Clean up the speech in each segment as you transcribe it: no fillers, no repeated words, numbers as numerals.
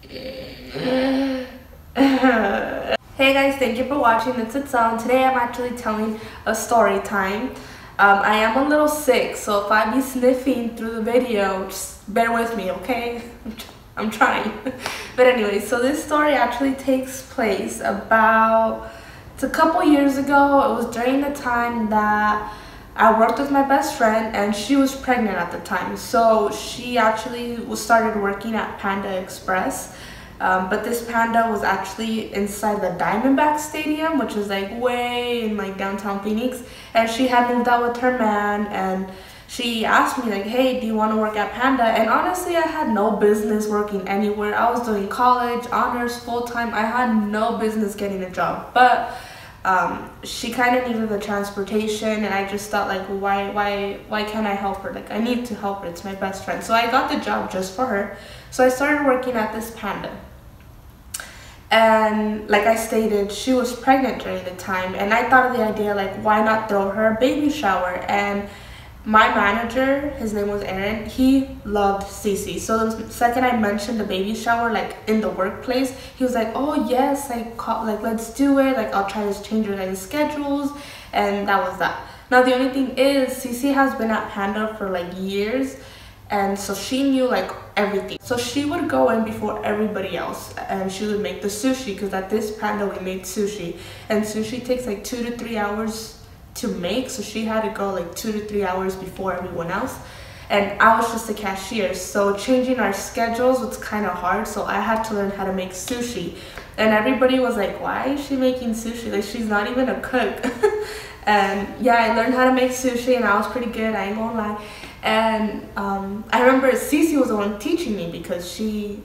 Hey guys, thank you for watching. It's Itself. Today I'm actually telling a story time. I am a little sick, so if I be sniffing through the video, just bear with me, okay? I'm trying. But anyway, so this story actually takes place it's a couple years ago. It was during the time that I worked with my best friend, and she was pregnant at the time. So she actually started working at Panda Express. But this Panda was actually inside the Diamondback Stadium, which is like way in like downtown Phoenix. And she had moved out with her man, and she asked me like, hey, do you want to work at Panda? And honestly, I had no business working anywhere. I was doing college, honors, full-time. I had no business getting a job. But she kind of needed the transportation, and I just thought like, why can't I help her? Like, I need to help her. It's my best friend. So I got the job just for her. So I started working at this Panda. And like I stated, she was pregnant during the time, and I thought of the idea like, why not throw her a baby shower? And my manager, his name was Aaron, he loved Cece. So the second I mentioned the baby shower like in the workplace, he was like, oh yes, like let's do it, like I'll try to change your guys' schedules. And that was that. Now the only thing is, Cece has been at Panda for like years, and so she knew like everything. So she would go in before everybody else, and she would make the sushi, because at this Panda we made sushi, and sushi takes like 2 to 3 hours to make. So she had to go like 2 to 3 hours before everyone else, and I was just a cashier. So changing our schedules was kind of hard, so I had to learn how to make sushi. And everybody was like, why is she making sushi? Like, she's not even a cook. And yeah, I learned how to make sushi, and I was pretty good, I ain't gonna lie. And I remember Cece was the one teaching me, because she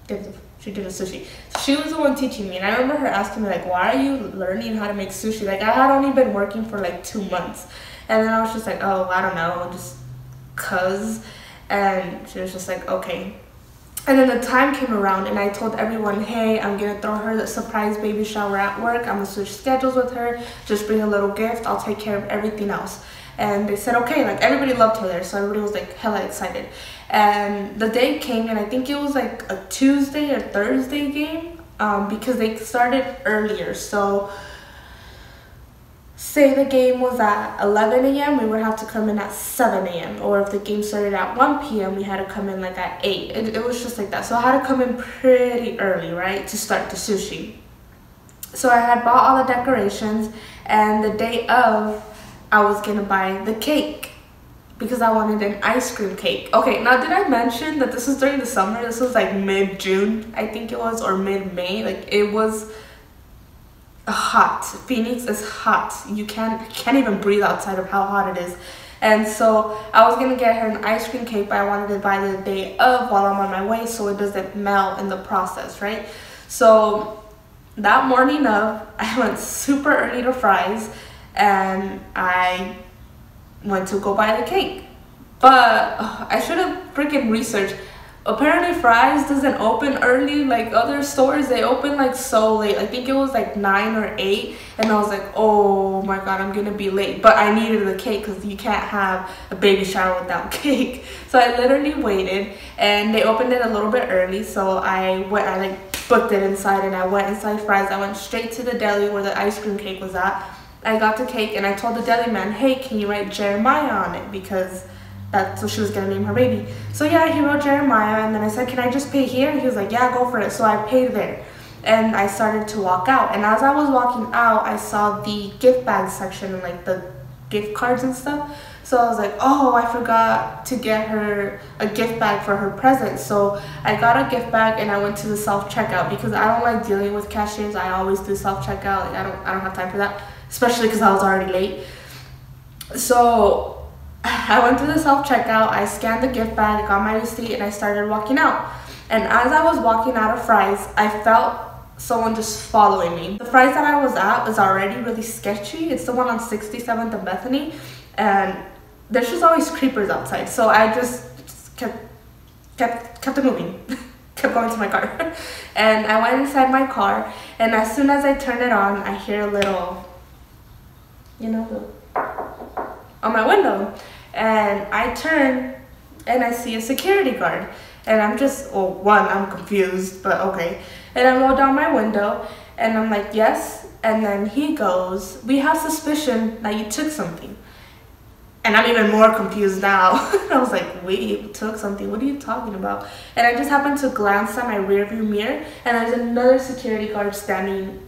did a sushi. So she was the one teaching me, and I remember her asking me like, why are you learning how to make sushi? Like, I had only been working for like 2 months, and then I was just like, oh, I don't know, just cuz. And she was just like, okay. And then the time came around, and I told everyone, hey, I'm gonna throw her the surprise baby shower at work. I'm gonna switch schedules with her. Just bring a little gift. I'll take care of everything else. And they said, okay. Like, everybody loved her there, so everybody was like hella excited. And the day came, and I think it was like a Tuesday or Thursday game, because they started earlier. So say the game was at 11 a.m., we would have to come in at 7 a.m. Or if the game started at 1 p.m., we had to come in like at 8. It was just like that. So I had to come in pretty early, right, to start the sushi. So I had bought all the decorations, and the day of, I was gonna buy the cake, because I wanted an ice cream cake. Okay, now did I mention that this was during the summer? This was like mid-June, I think it was, or mid-May. Like, it was hot. Phoenix is hot. You can't even breathe outside of how hot it is. And so I was gonna get her an ice cream cake, but I wanted to buy the day of while I'm on my way, so it doesn't melt in the process, right? So that morning of, I went super early to Fry's, and I went to go buy the cake. But I should have freaking researched. Apparently Fry's doesn't open early like other stores. They open like so late. I think it was like 9 or 8, and I was like, oh my god, I'm gonna be late. But I needed the cake, because you can't have a baby shower without cake. So I literally waited, and they opened it a little bit early. So I like booked it inside, and I went inside Fry's. I went straight to the deli where the ice cream cake was at. I got the cake, and I told the deli man, hey, can you write Jeremiah on it, because that's what she was gonna name her baby. So yeah, he wrote Jeremiah, and then I said, can I just pay here? And he was like, yeah, go for it. So I paid there, and I started to walk out. And as I was walking out, I saw the gift bag section and like the gift cards and stuff. So I was like, oh, I forgot to get her a gift bag for her present. So I got a gift bag, and I went to the self-checkout, because I don't like dealing with cashiers. I always do self-checkout. Like, I don't have time for that, especially because I was already late. So I went to the self-checkout, I scanned the gift bag, got my receipt, and I started walking out. And as I was walking out of Fry's, I felt someone just following me. The Fry's that I was at was already really sketchy. It's the one on 67th and Bethany, and there's just always creepers outside. So I just kept it moving. Kept going to my car. And I went inside my car, and as soon as I turned it on, I hear a little, you know, on my window. And I turn, and I see a security guard. And I'm just, well, one, I'm confused, but okay. And I roll down my window, and I'm like, yes. And then he goes, we have suspicion that you took something. And I'm even more confused now. I was like, wait, you took something? What are you talking about? And I just happened to glance at my rearview mirror, and there's another security guard standing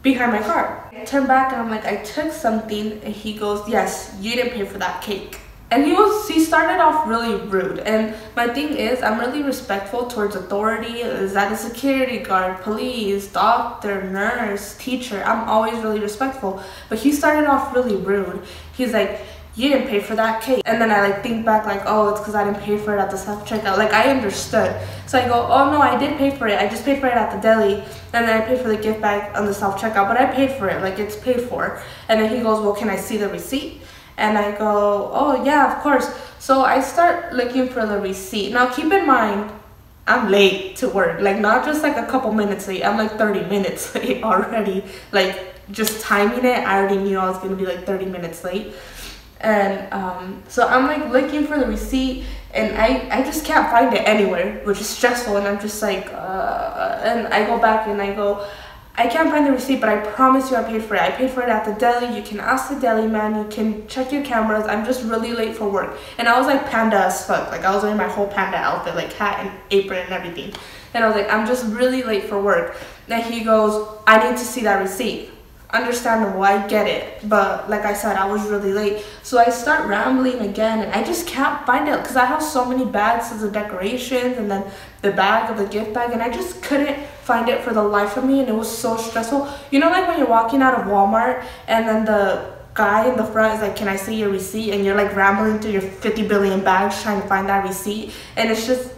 behind my car. I turn back and I'm like, I took something. And he goes, yes, you didn't pay for that cake. And he started off really rude. And my thing is, I'm really respectful towards authority. Is that a security guard, police, doctor, nurse, teacher? I'm always really respectful. But he started off really rude. He's like, you didn't pay for that cake. And then I like think back like, oh, it's because I didn't pay for it at the self-checkout. Like, I understood. So I go, oh no, I did pay for it. I just paid for it at the deli. And then I paid for the gift bag on the self-checkout. But I paid for it. Like, it's paid for. And then he goes, well, can I see the receipt? And I go, oh yeah, of course. So I start looking for the receipt. Now keep in mind, I'm late to work. Like, not just like a couple minutes late. I'm like 30 minutes late already. Like, just timing it, I already knew I was gonna be like 30 minutes late. And so I'm like looking for the receipt, and I just can't find it anywhere, which is stressful. And I'm just like, and I go back and I go, I can't find the receipt, but I promise you I paid for it. I paid for it at the deli. You can ask the deli man. You can check your cameras. I'm just really late for work. And I was like panda as fuck. Like, I was wearing my whole panda outfit, like hat and apron and everything. And I was like, I'm just really late for work. And he goes, I need to see that receipt. Understandable, I get it, but like I said, I was really late. So I start rambling again, and I just can't find it because I have so many bags of the decorations and then the bag of the gift bag, and I just couldn't find it for the life of me. And it was so stressful. You know, like when you're walking out of Walmart and then the guy in the front is like, can I see your receipt? And you're like rambling through your 50 billion bags trying to find that receipt, and it's just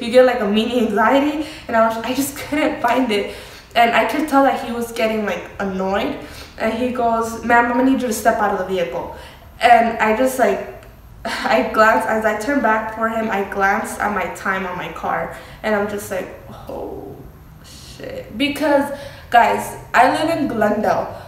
you get like a mini anxiety. And I just couldn't find it. And I could tell that he was getting like annoyed, and he goes, ma'am, I'm gonna need you to step out of the vehicle. And I just like, I glanced, as I turned back for him, I glanced at my time on my car, and I'm just like, oh shit. Because guys, I live in Glendale.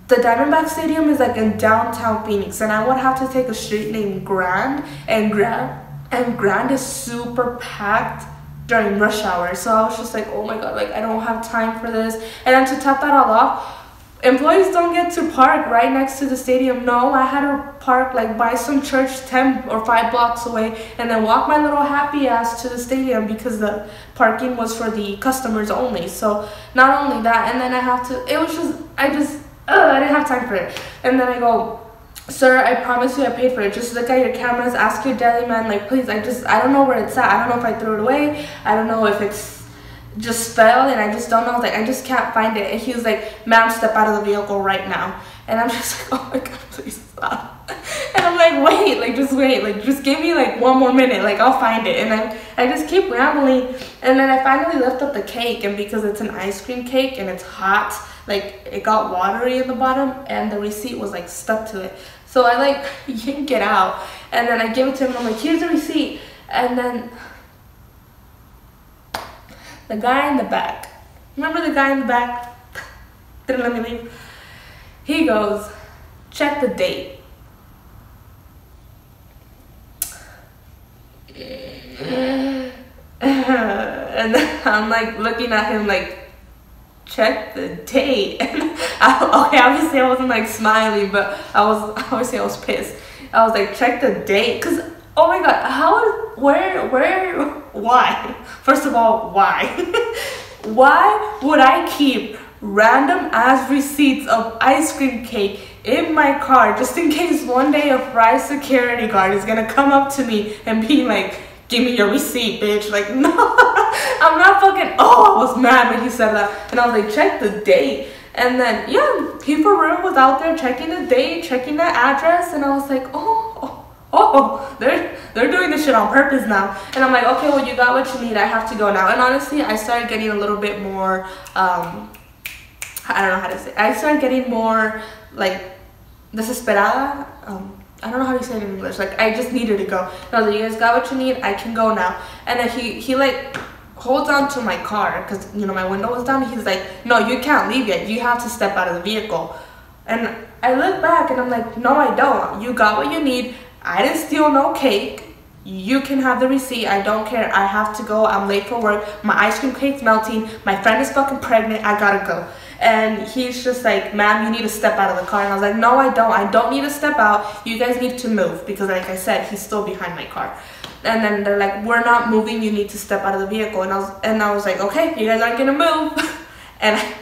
The Diamondback Stadium is like in downtown Phoenix, and I would have to take a street named Grand, and Grand is super packed during rush hour. So I was just like, oh my god, like I don't have time for this. And then to top that all off, employees don't get to park right next to the stadium. No, I had to park like by some church 10 or 5 blocks away, and then walk my little happy ass to the stadium because the parking was for the customers only. So not only that, and then I have to, it was just, I didn't have time for it. And then I go, sir, I promise you I paid for it. Just look at your cameras, ask your deli man, like please, I don't know where it's at. I don't know if I threw it away. I don't know if it's just fell, and I just don't know. Like, I just can't find it. And he was like, ma'am, step out of the vehicle right now. And I'm just like, oh my god, please stop. And I'm like, wait, like just wait, like just give me like one more minute, like I'll find it. And I just keep rambling, and then I finally lift up the cake, and because it's an ice cream cake and it's hot, like it got watery in the bottom, and the receipt was like stuck to it. So I like yank it out, and then I give it to him, and I'm like, here's the receipt. And then the guy in the back, remember the guy in the back didn't let me leave? He goes, check the date. And then I'm like looking at him like, check the date. And okay, obviously I wasn't like smiling, but obviously I was pissed. I was like, check the date, because oh my god, why? First of all, why? Why would I keep random ass receipts of ice cream cake in my car just in case one day a fry security guard is gonna come up to me and be like, give me your receipt, bitch? Like, no, I'm not fucking, oh, I was mad when he said that. And I was like, check the date. And then, yeah, he for real was out there checking the date, checking the address, and I was like, oh, they're doing this shit on purpose now. And I'm like, okay, well, you got what you need, I have to go now. And honestly, I started getting a little bit more, I don't know how to say it. I started getting more, like, desesperada. I don't know how to say it in English. Like, I just needed to go. And I was like, you guys got what you need, I can go now. And then he like, holds on to my car, because, you know, my window was down. He's like, no, you can't leave yet. You have to step out of the vehicle. And I look back, and I'm like, no, I don't. You got what you need. I didn't steal no cake. you can have the receipt. I don't care. I have to go. I'm late for work. My ice cream cake's melting. My friend is fucking pregnant. I gotta go. And he's just like, ma'am, you need to step out of the car. And I was like, no, I don't. I don't need to step out. You guys need to move. Because like I said, he's still behind my car. And then they're like, we're not moving. You need to step out of the vehicle. And I was like, okay, you guys aren't gonna move. And I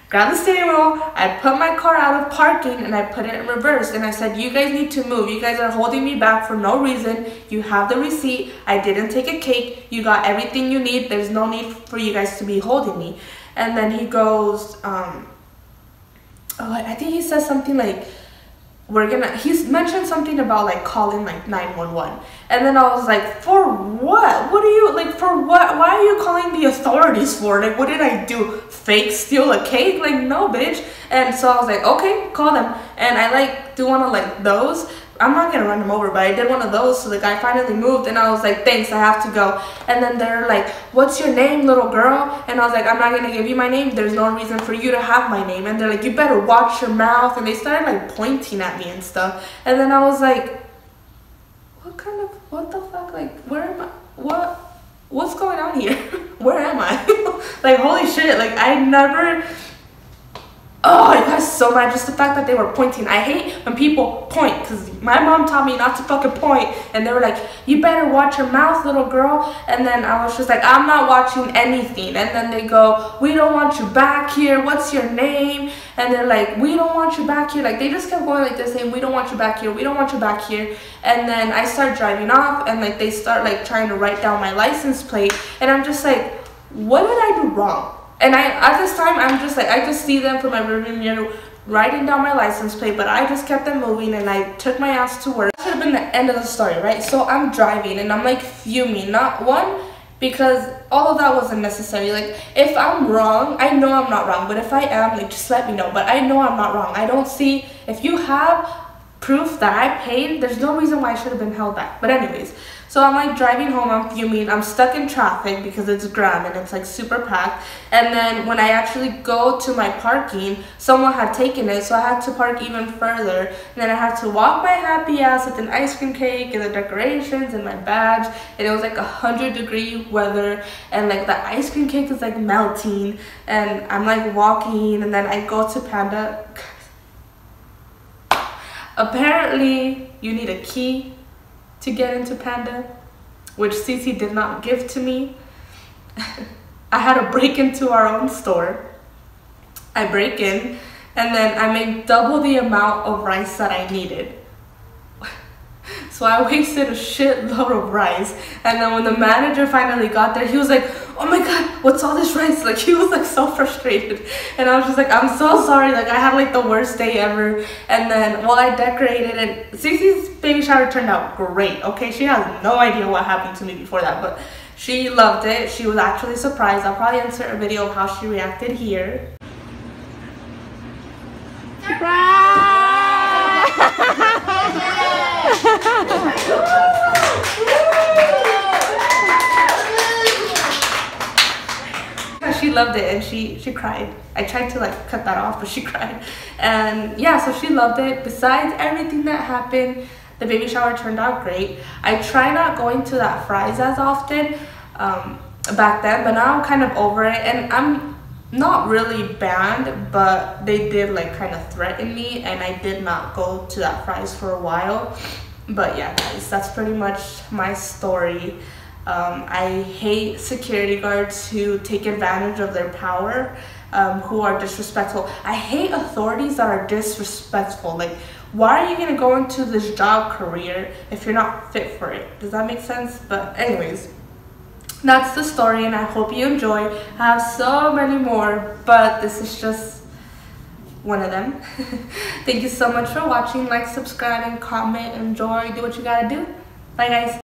grabbed the steering wheel, I put my car out of parking, and I put it in reverse. And I said, you guys need to move. You guys are holding me back for no reason. You have the receipt. I didn't take a cake. You got everything you need. There's no need for you guys to be holding me. And then he goes, I think he says something like, he's mentioned something about like calling like 911. And then I was like, for what? What are you, like, for what? Why are you calling the authorities for? Like, what did I do? Fake steal a cake? Like, no, bitch. And so I was like, okay, call them. And I like do one of like those. I'm not gonna run them over, but I did one of those. So the guy finally moved, and I was like, thanks, I have to go. And then they're like, what's your name, little girl? And I was like, I'm not gonna give you my name. There's no reason for you to have my name. And they're like, you better watch your mouth. And they started like pointing at me and stuff. And then I was like, what the fuck? Like, where am I? What's going on here? Where am I? Like, holy shit. Like, I never... Oh, I got so mad just the fact that they were pointing. I hate when people point, because my mom taught me not to fucking point. And they were like, you better watch your mouth, little girl. And then I was just like, I'm not watching anything. And then they go, we don't want you back here. What's your name? And they're like, we don't want you back here. Like, they just kept going like this, saying, we don't want you back here. We don't want you back here. And then I start driving off, and like they start like trying to write down my license plate. And I'm just like, what did I do wrong? And at this time, I'm just like, I just see them from my rearview mirror writing down my license plate, but I just kept them moving, and I took my ass to work. That should have been the end of the story, right? So I'm driving, and I'm like fuming. Not one, because all of that wasn't necessary. Like, if I'm wrong, I know I'm not wrong, but if I am, like, just let me know. But I know I'm not wrong. I don't see, if you have proof that I paid, there's no reason why I should have been held back. But anyways, so I'm like driving home, I'm fuming, I'm stuck in traffic because it's Graham and it's like super packed. And then when I actually go to my parking, someone had taken it, so I had to park even further. And then I had to walk my happy ass with an ice cream cake and the decorations and my badge. And it was like 100-degree weather, and like the ice cream cake is like melting. And I'm like walking, and then I go to Panda. Apparently, you need a key to get into Panda, which Cece did not give to me. I had to break into our own store. I break in, and then I make double the amount of rice that I needed. So I wasted a shitload of rice. And then when the manager finally got there, he was like, oh my god, what's all this rice? Like, he was like so frustrated. And I was just like, I'm so sorry. Like, I had like the worst day ever. And then, well, I decorated, and Cece's baby shower turned out great. Okay, she has no idea what happened to me before that, but she loved it. She was actually surprised. I'll probably insert a video of how she reacted here. Surprise! She loved it, and she cried. I tried to like cut that off, but she cried. And yeah, so she loved it. Besides everything that happened, the baby shower turned out great. I try not going to that Fry's as often back then, but now I'm kind of over it. And I'm not really banned, but they did like kind of threaten me, and I did not go to that Fry's for a while. But yeah, guys, that's pretty much my story. I hate security guards who take advantage of their power, who are disrespectful. I hate authorities that are disrespectful. Like, why are you gonna go into this job career if you're not fit for it? Does that make sense? But anyways, that's the story, and I hope you enjoy. I have so many more, but this is just one of them. Thank you so much for watching. Like, subscribe, and comment, enjoy, do what you gotta do. Bye, guys.